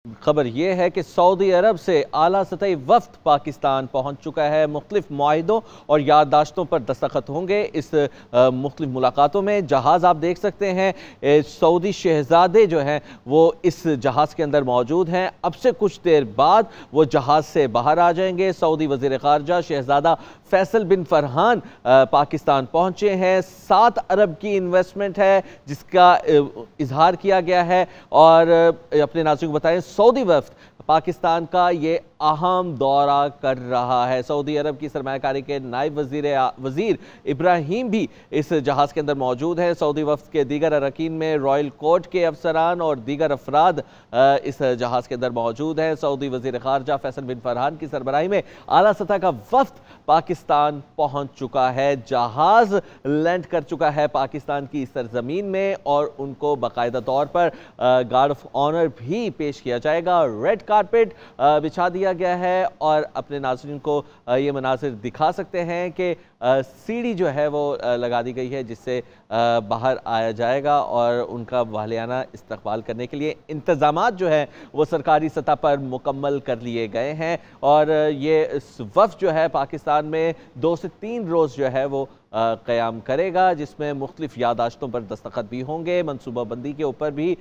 خبر یہ ہے کہ سعودی عرب سے اعلیٰ سطحی وفد پاکستان پہنچ چکا ہے۔ مختلف معاہدوں اور یادداشتوں پر دستخط ہوں گے اس مختلف ملاقاتوں میں۔ جہاز آپ دیکھ سکتے ہیں، سعودی شہزادے جو ہیں وہ اس جہاز کے اندر موجود ہیں۔ اب سے کچھ دیر بعد وہ جہاز سے باہر آ جائیں گے۔ سعودی وزیر خارجہ شہزادہ فیصل بن فرحان پاکستان پہنچے ہیں۔ 7 ارب کی انویسٹمنٹ ہے جس کا اظہار کیا گیا ہے، اور اپنے ناظرین کو بتائیں سعودی وفد پاکستان کا یہ اہم دورہ کر رہا ہے۔ سعودی عرب کی سرمایہ کاری کے نائب وزیر ابراہیم بھی اس جہاز کے اندر موجود ہیں۔ سعودی وفد کے دیگر اراکین میں رائل کورٹ کے افسران اور دیگر افراد اس جہاز کے اندر موجود ہیں۔ سعودی وزیر خارجہ فیصل بن فرحان کی سربراہی میں اعلیٰ سطح کا وفد پاکستان پہنچ چکا ہے۔ جہاز لینڈ کر چکا ہے پاکستان کی سرزمین میں، اور ان کو باقاعدہ طور پر گارڈ آف آنر بھی پیش کیا جائے گا۔ ریڈ کارپیٹ بچھا دیا گیا ہے، اور اپنے ناظرین کو یہ مناظر دکھا سکتے ہیں کہ سیڑھی جو ہے وہ لگا دی گئی ہے جس سے باہر آیا جائے گا، اور ان کا والیانہ استقبال کرنے کے لیے انتظامات جو ہیں وہ سرکاری سطح پر مکمل کر لیے گئے ہیں۔ اور یہ وفد جو ہے پاکستان میں 2 سے 3 روز جو ہے وہ قیام کرے گا، جس میں مختلف یادداشتوں پر دستخط بھی ہوں گے، منصوبہ بندی کے اوپر بھی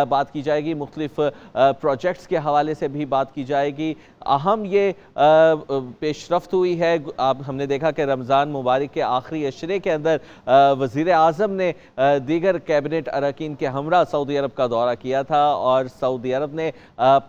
بات کی جائے گی، مختلف پروجیکٹس کے حوالے سے بھی بات کی جائے گی۔ اہم یہ پیش رفت ہوئی ہے، ہم نے دیکھا کہ رمضان مبارک کے آخری عشرے کے اندر وزیر اعظم نے دیگر کیبنٹ اراکین کے ہمراہ سعودی عرب کا دورہ کیا تھا، اور سعودی عرب نے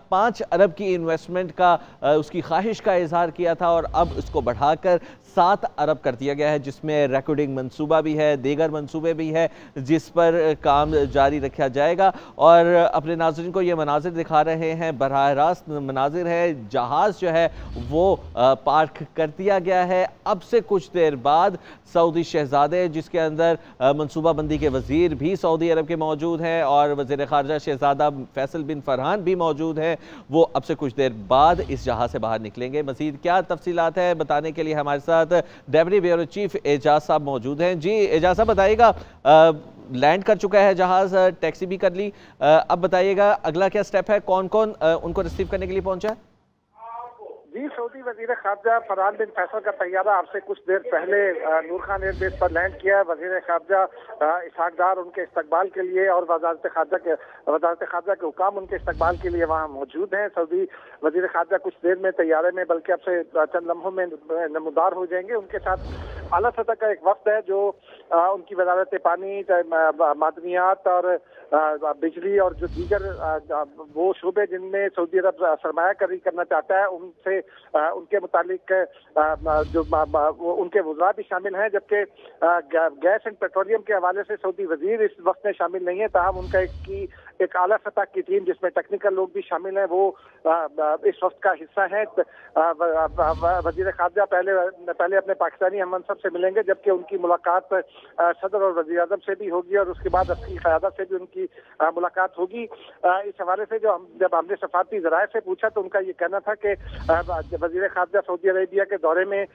5 ارب کی انویسٹمنٹ کا اس کی خواہش کا اظہار کیا تھا، اور اب اس کو بڑھا کر 7 ارب کر دیا گیا ہے، جس میں ریکارڈنگ منصوبہ بھی ہے، دیگر منصوبے بھی ہے جس پر کام جاری رکھا جائے گا۔ اور اپنے ناظرین کو یہ مناظر دکھا رہے ہیں، براہ راست مناظر ہے، جہاز جو ہے وہ پارک کر دیا گیا ہے۔ اب سے کچھ دیر بعد سعودی شہزادے، جس کے اندر منصوبہ بندی کے وزیر بھی سعودی عرب کے موجود ہیں اور وزیر خارجہ شہزادہ فیصل بن فرحان بھی موجود ہیں، وہ اب سے کچھ دیر بعد اس جہاز سے باہر نکلیں گے۔ مزید کیا تفصیلات ہیں بتانے کے لیے ہمارے ساتھ ڈیپٹی بیورو چیف اعجاز صاحب موجود ہیں۔ جی اعجاز صاحب بتائیے گا، لینڈ کر چکا ہے جہاز، ٹیکسی بھی کر لی، اب بتائیے گا اگلا کیا سٹیپ ہے، کون کون ان کو ریسیو کرنے کے لیے پہنچا ہے؟ جی، سعودی وزیر خارجہ فرحان بن فیصل کا طیارہ آپ سے کچھ دیر پہلے نور خان ایئر بیس پر لینڈ کیا ہے۔ وزیر خارجہ اسحاق ڈار ان کے استقبال کے لیے اور وزارت خارجہ کے حکام ان کے استقبال کے لیے وہاں موجود ہیں۔ سعودی وزیر خارجہ کچھ دیر میں طیارے میں، بلکہ اب سے چند لمحوں میں نمودار ہو جائیں گے۔ ان کے ساتھ اعلیٰ سطح کا ایک وفد ہے جو ان کی وزارت پانی، معدنیات اور بجلی اور جو دیگر وہ شعبے جن میں سعودی عرب سرمایہ کاری کرنا چاہتا ہے ان کے متعلق جو ان کے وزراء بھی شامل ہیں، جبکہ گیس اینڈ پیٹرولیم کے حوالے سے سعودی وزیر اس وقت میں شامل نہیں ہے، تاہم ان کا ایک اعلیٰ سطح کی ٹیم جس میں ٹیکنیکل لوگ بھی شامل ہیں وہ اس وقت کا حصہ ہیں۔ وزیر خارجہ پہلے اپنے پاکستانی ہم منصب سے ملیں گے، جبکہ ان کی ملاقات صدر اور وزیر اعظم سے بھی ہوگی، اور اس کے بعد عسکری قیادت سے بھی ان کی ملاقات ہوگی۔ اس حوالے سے جب ہم نے سفارتی ذرائع سے پوچھا تو ان کا یہ کہنا تھا کہ وزیر خارجہ سعودی عربیہ کے دورے میں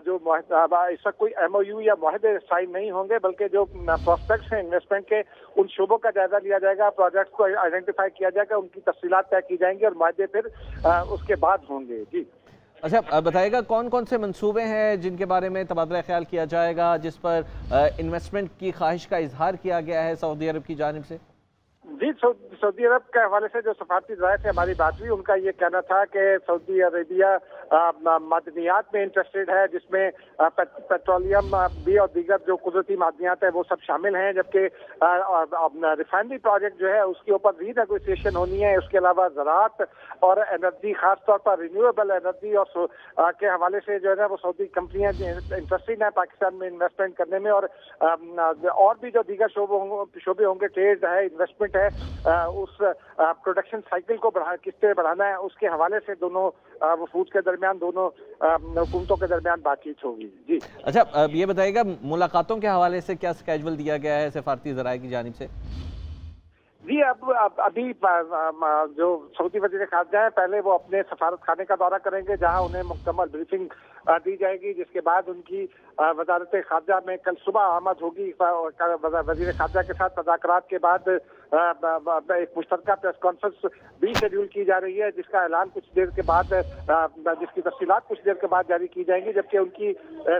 جو اس وقت کوئی ایم او یو یا معاہدے سائن نہیں ہوں گے، بلکہ جو پراسپیکٹس ہیں انویسٹمنٹ کے ان شعبوں کا جائزہ لیا جائے گا، پروجیکٹس کو آئیڈینٹیفائی کیا جائے گا، ان کی تفصیلات طے کی جائیں گی اور معاہدے پھر اس کے بعد ہوں گے۔ جی اچھا بتائیے گا کون کون سے منصوبے ہیں جن کے بارے میں تبادلہ خیال کیا جائے گا، جس پر انویسٹمنٹ کی خواہش کا اظہار کیا گیا ہے سعودی عرب کی جانب سے؟ جی، سعودی عرب کے حوالے سے جو سفارتی ذرائع سے ہماری بات ہوئی، ان کا یہ کہنا تھا کہ سعودی عربیہ معدنیات میں انٹرسٹڈ ہے، جس میں پیٹرولیم بھی اور دیگر جو قدرتی معدنیات ہیں وہ سب شامل ہیں، جبکہ ریفائنری پروجیکٹ جو ہے اس کے اوپر ری نیگوسیشن ہونی ہے۔ اس کے علاوہ زراعت اور انرجی، خاص طور پر رینیویبل انرجی اور کے حوالے سے جو ہے نا وہ سعودی کمپنیاں انٹرسٹڈ ہیں پاکستان میں انویسٹمنٹ کرنے میں، اور بھی جو دیگر شعبے ہوں گے، ٹریڈ ہے، انویسٹمنٹ ہے، اس پروڈکشن سائیکل کو کس طرح بڑھانا ہے، اس کے حوالے سے دونوں وفود کے درمیان، دونوں حکومتوں کے درمیان بات چیت ہوگی۔ جی اچھا، اب یہ بتائیے گا ملاقاتوں کے حوالے سے کیا سکیجول دیا گیا ہے سفارتی ذرائع کی جانب سے؟ جی، ابھی جو سعودی وزیر خارجہ ہیں پہلے وہ اپنے سفارت خانے کا دورہ کریں گے، جہاں انہیں مکمل بریفنگ دی جائے گی، جس کے بعد ان کی وزارت خارجہ میں کل صبح آمد ہوگی۔ وزیر خارجہ کے ساتھ مذاکرات کے بعد एक मुश्तरका प्रेस कॉन्फ्रेंस भी शेड्यूल की जा रही है, जिसका ऐलान कुछ देर के बाद, जिसकी तफसीलात कुछ देर के बाद जारी की जाएंगी, जबकि उनकी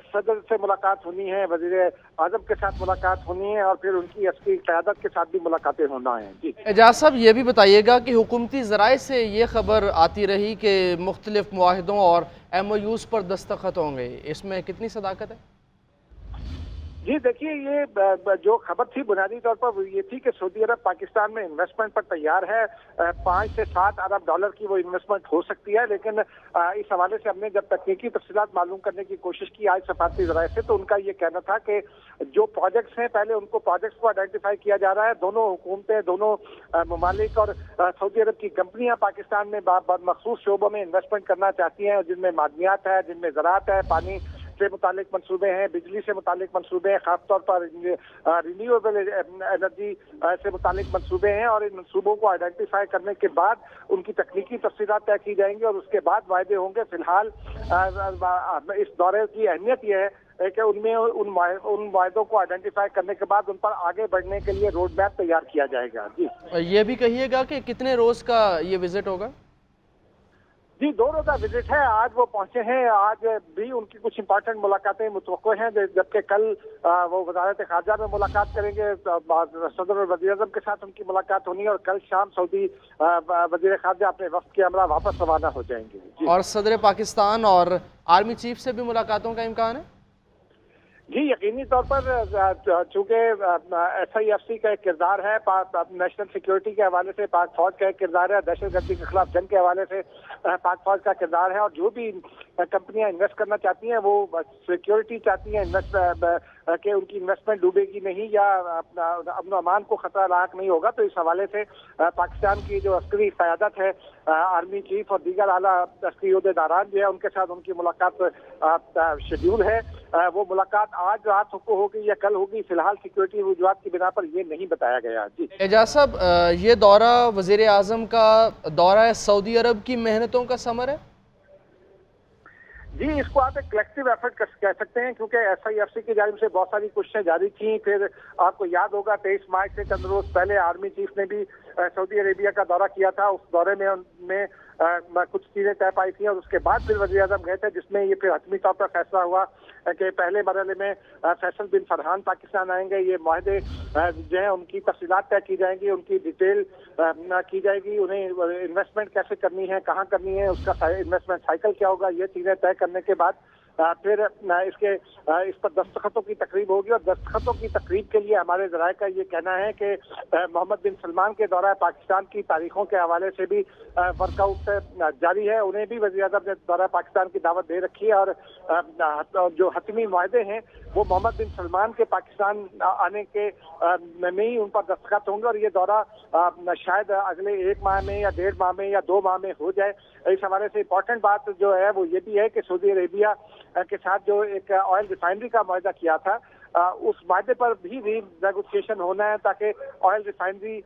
सदर से मुलाकात होनी है, वजीर आजम के साथ मुलाकात होनी है और फिर उनकी अस्करी क़यादत के साथ भी मुलाकातें होना है। जी एजाज साहब, ये भी बताइएगा कि हुकूमती ज़राए से ये खबर आती रही कि मुख्तलिफ मुआहिदों और MOUs पर दस्तखत होंगे, इसमें कितनी सदाकत है? जी देखिए, ये जो खबर थी बुनियादी तौर पर ये थी कि सऊदी अरब पाकिस्तान में इन्वेस्टमेंट पर तैयार है। 5 से 7 अरब डॉलर की वो इन्वेस्टमेंट हो सकती है, लेकिन इस हवाले से हमने जब तकनीकी तफसीलात मालूम करने की कोशिश की आज सफारती ज़राए से, तो उनका ये कहना था कि जो प्रोजेक्ट्स हैं, पहले उनको प्रोजेक्ट्स को आइडेंटिफाई किया जा रहा है। दोनों हुकूमतें, दोनों ममालिक और सऊदी अरब की कंपनियां पाकिस्तान में मखसूस शोबों में इन्वेस्टमेंट करना चाहती हैं, जिनमें मादनियात है, जिनमें ज़राअत है, पानी से मुतालिक मंसूबे हैं, बिजली से मुतालिक मंसूबे हैं, खासतौर पर रिन्यूएबल एनर्जी से मुतालिक मंसूबे हैं। और इन मंसूबों को आइडेंटिफाई करने के बाद उनकी तकनीकी तफसीलात तय की जाएंगी और उसके बाद वायदे होंगे। फिलहाल इस दौरे की अहमियत यह है कि उनमें उन वायदों को आइडेंटिफाई करने के बाद उन पर आगे बढ़ने के लिए रोड मैप तैयार किया जाएगा। जी ये भी कहिएगा कि कितने रोज का ये विजिट होगा? जी 2 रोज़ा विजिट है। आज वो पहुंचे हैं, आज भी उनकी कुछ इंपॉर्टेंट मुलाकातें मुतवक्को हैं, जबकि कल वो वज़ारत ख़ारजा में मुलाकात करेंगे, सदर और वज़ीर आज़म के साथ उनकी मुलाकात होनी है और कल शाम सऊदी वज़ीर ख़ारजा अपने वफ़द के हमरा वापस रवाना हो जाएंगे। और सदर पाकिस्तान और आर्मी चीफ से भी मुलाकातों का इम्कान है? जी यकीनी तौर पर, चूँकि SIFC का एक किरदार है, नेशनल सिक्योरिटी के हवाले से पाक फौज का एक किरदार है, दहशतगर्दी के खिलाफ जंग के हवाले से पाक फौज का किरदार है, और जो भी कंपनियां इन्वेस्ट करना चाहती हैं वो सिक्योरिटी चाहती हैं कि उनकी इन्वेस्टमेंट डूबेगी नहीं या अमन अमान को खतरा लाक नहीं होगा। तो इस हवाले से पाकिस्तान की जो अस्करी क़यादत है, आर्मी चीफ और दीगर आला अस्करी ओहदेदारान जो है, उनके साथ उनकी मुलाकात शेड्यूल है। वो मुलाकात आज रात को होगी या कल होगी, फिलहाल सिक्योरिटी वजूहात की बिना पर ये नहीं बताया गया। जी एजाज साहब, ये दौरा वज़ीर आज़म का दौरा है, सऊदी अरब की मेहनतों का समर है? जी इसको आप एक कलेक्टिव एफर्ट कह सकते हैं, क्योंकि SIFC की जानिब से बहुत सारी कोशिशें जारी थी। फिर आपको याद होगा 23 मार्च से चंद रोज पहले आर्मी चीफ ने भी सऊदी अरेबिया का दौरा किया था। उस दौरे में कुछ चीजें तय पाई थी और उसके बाद फिर वज़ीर आज़म गए थे, जिसमें ये फिर हतमी तौर पर फैसला हुआ कि पहले मरहले में फैसल बिन फरहान पाकिस्तान आएंगे। ये माहदे जो है उनकी तफसीलात तय की जाएंगी, उनकी डिटेल की जाएगी, उन्हें इन्वेस्टमेंट कैसे करनी है, कहाँ करनी है, उसका इन्वेस्टमेंट साइकिल क्या होगा, ये चीजें तय करने के बाद फिर इस पर दस्तखतों की तकरीब होगी। और दस्तखतों की तकरीब के लिए हमारे ज़राए का ये कहना है कि मोहम्मद बिन सलमान के दौरा पाकिस्तान की तारीखों के हवाले से भी वर्कआउट जारी है। उन्हें भी वज़ीर आज़म ने दौरा पाकिस्तान की दावत दे रखी है और जो हतमी मुआहदे हैं वो मोहम्मद बिन सलमान के पाकिस्तान आने के में ही उन पर दस्तखत होंगे और ये दौरा शायद अगले 1 माह में या 1.5 माह में या 2 माह में हो जाए। इस हवाले से इंपॉर्टेंट बात जो है वो ये भी है कि सऊदी अरेबिया के साथ जो एक ऑयल रिफाइनरी का मुआहदा किया था, उस माहदे पर भी नेगोशिएशन होना है, ताकि ऑयल रिफाइनरी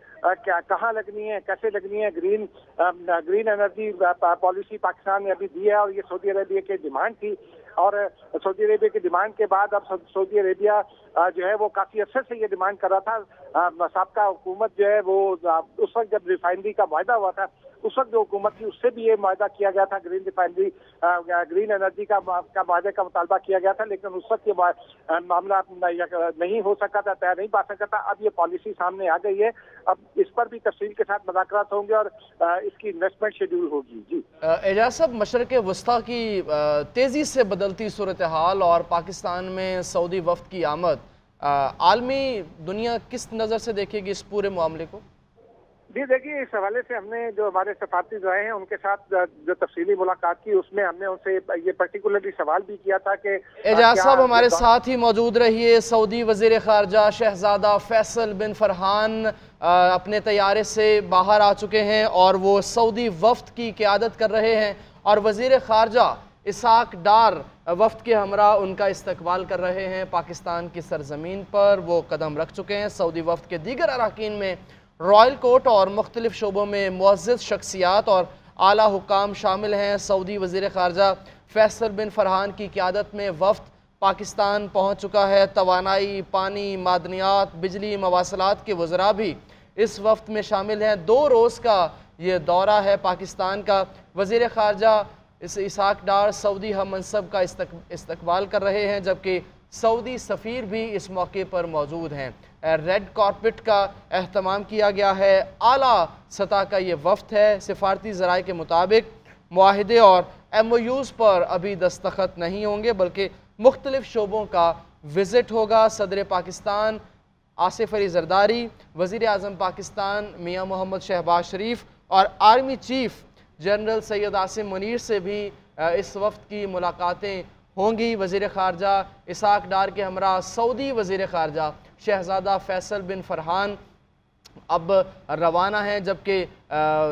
कहाँ लगनी है, कैसे लगनी है। ग्रीन एनर्जी पॉलिसी पाकिस्तान ने अभी दी है और ये सऊदी अरेबिया की डिमांड थी। और सऊदी अरेबिया की डिमांड के बाद अब सऊदी अरेबिया जो है वो काफी अरसे से ये डिमांड कर रहा था। साबका हुकूमत जो है वो उस वक्त जब रिफाइनरी का मुआहदा हुआ था, उस वक्त जो हुकूमत थी उससे भी ये मुआहदा किया गया था, ग्रीन रिफाइनरी ग्रीन एनर्जी का मुआहदे का मुतालबा किया गया था, लेकिन उस वक्त ये मामला नहीं हो सका था, तय नहीं पा सका था। अब ये पॉलिसी सामने आ गई है, अब इस पर भी तफसील के साथ मुज़ाकरात होंगे और इसकी इन्वेस्टमेंट शेड्यूल होगी। जी एजाज साहब, मशरक़ वस्ता की तेज़ी से बदलती सूरत हाल और पाकिस्तान में सऊदी वफ़द की आमद, आलमी दुनिया किस नज़र से देखेगी इस पूरे मामले को? जी देखिए, इस हवाले से हमने जो हमारे सफारती रहे हैं उनके साथ जो तफसीली मुलाकात की, उसमें हमने उनसे ये पर्टिकुलरली सवाल भी किया था कि एजाज साहब हमारे साथ ही मौजूद रहिए। सऊदी वज़ीर ख़ारजा शहज़ादा फैसल बिन फरहान अपने तैयारे से बाहर आ चुके हैं और वो सऊदी वफ़द की क़यादत कर रहे हैं और वज़ीर ख़ारजा इसहाक डार वफ़द के हमरा उनका इस्तकबाल कर रहे हैं। पाकिस्तान की सरजमीन पर वो कदम रख चुके हैं। सऊदी वफ़द के दीगर अरकान में रॉयल कोर्ट और मुख्तलिफ शोबों में मुअज़्ज़ज़ शख्सियात और आला हुकाम शामिल हैं। सऊदी वज़ीर ख़ारजा फैसल बिन फरहान की क़यादत में वफ़द पाकिस्तान पहुँच चुका है। तवानाई, पानी, मादनियात, बिजली, मवासलात के वज़रा भी इस वफ्त में शामिल हैं। 2 रोज़ का ये दौरा है पाकिस्तान का। वज़ीर ख़ारजा इसहाक डार सऊदी हम मनसब का इस्तकबाल कर रहे हैं, जबकि सऊदी सफ़ीर भी इस मौके पर मौजूद हैं। रेड कारपेट का एहतमाम किया गया है। आला सतह का ये वफ्द है। सिफारती ज़राए के मुताबिक मुआहिदे और MOUs पर अभी दस्तखत नहीं होंगे, बल्कि मुख्तलिफ शोबों का विज़िट होगा। सदर पाकिस्तान आसिफ अली ज़रदारी, वज़ीर आज़म पाकिस्तान मियाँ मोहम्मद शहबाज शरीफ और army chief general Syed Asim Munir से भी इस वफ्द की मुलाकातें होंगी। वज़ीर ख़ारजा इसहाक डार के हमरा सऊदी वज़ीर ख़ारजा शहज़ादा फैसल बिन फरहान अब रवाना हैं, जबकि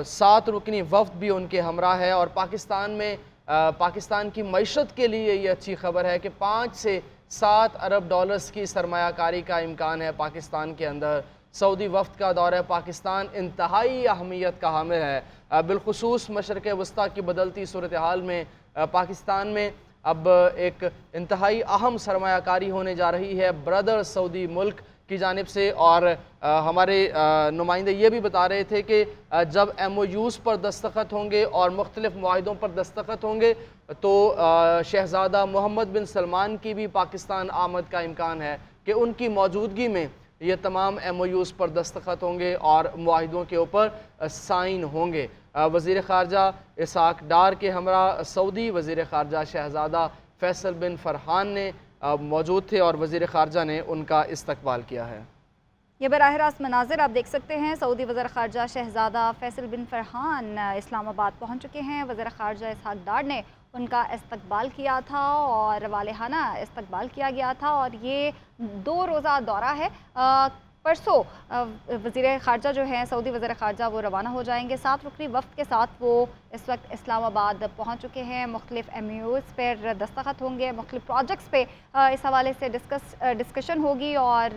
7 रुकनी वफ्द भी उनके हमरा है। और पाकिस्तान की मईशत के लिए ये अच्छी खबर है कि 5 से 7 अरब डॉलर्स की सरमायाकारी का इम्कान है पाकिस्तान के अंदर। सऊदी वफ्द का दौरा पाकिस्तान इंतहाई अहमियत का हामिल है। बिलखुसूस मशरक़ वस्ता की बदलती सूरत हाल में पाकिस्तान में अब एक इंतहाई अहम सरमायाकारी होने जा रही है ब्रदर सऊदी मुल्क की जानिब से। और हमारे नुमाइंदे ये भी बता रहे थे कि जब MOUs पर दस्तखत होंगे और मुख्तलिफ मुआहिदों पर दस्तखत होंगे तो शहज़ादा मोहम्मद बिन सलमान की भी पाकिस्तान आमद का इम्कान है कि उनकी मौजूदगी में ये तमाम MOUs पर दस्तखत होंगे और मुआहिदों के ऊपर साइन होंगे। वज़ीर ख़ारजा इसहाक डार के हमरा सऊदी वज़ीर ख़ारजा शहज़ादा फैसल बिन फरहान ने मौजूद थे और वज़ीर ख़ारजा ने उनका इस्तकबाल किया है। ये बराह रास्त मनाज़िर आप देख सकते हैं। सऊदी वज़ीर ख़ारजा शहज़ादा फैसल बिन फरहान इस्लामाबाद पहुँच चुके हैं। वज़ीर ख़ारजा इसहाक डार ने उनका इस्तकबाल किया था और वालेहाना इस्तकबाल किया गया था। और ये 2 रोज़ा दौरा है। परसों वज़ीर ख़ारजा जो हैं सऊदी वज़ीर ख़ारजा वो रवाना हो जाएंगे 7 रुकनी वफ़द के साथ। वो इस वक्त इस्लामाबाद पहुंच चुके हैं। मुख्तलिफ MOUs पर दस्तखत होंगे, मुख्तलिफ प्रोजेक्ट्स पे इस हवाले से डिस्कशन होगी और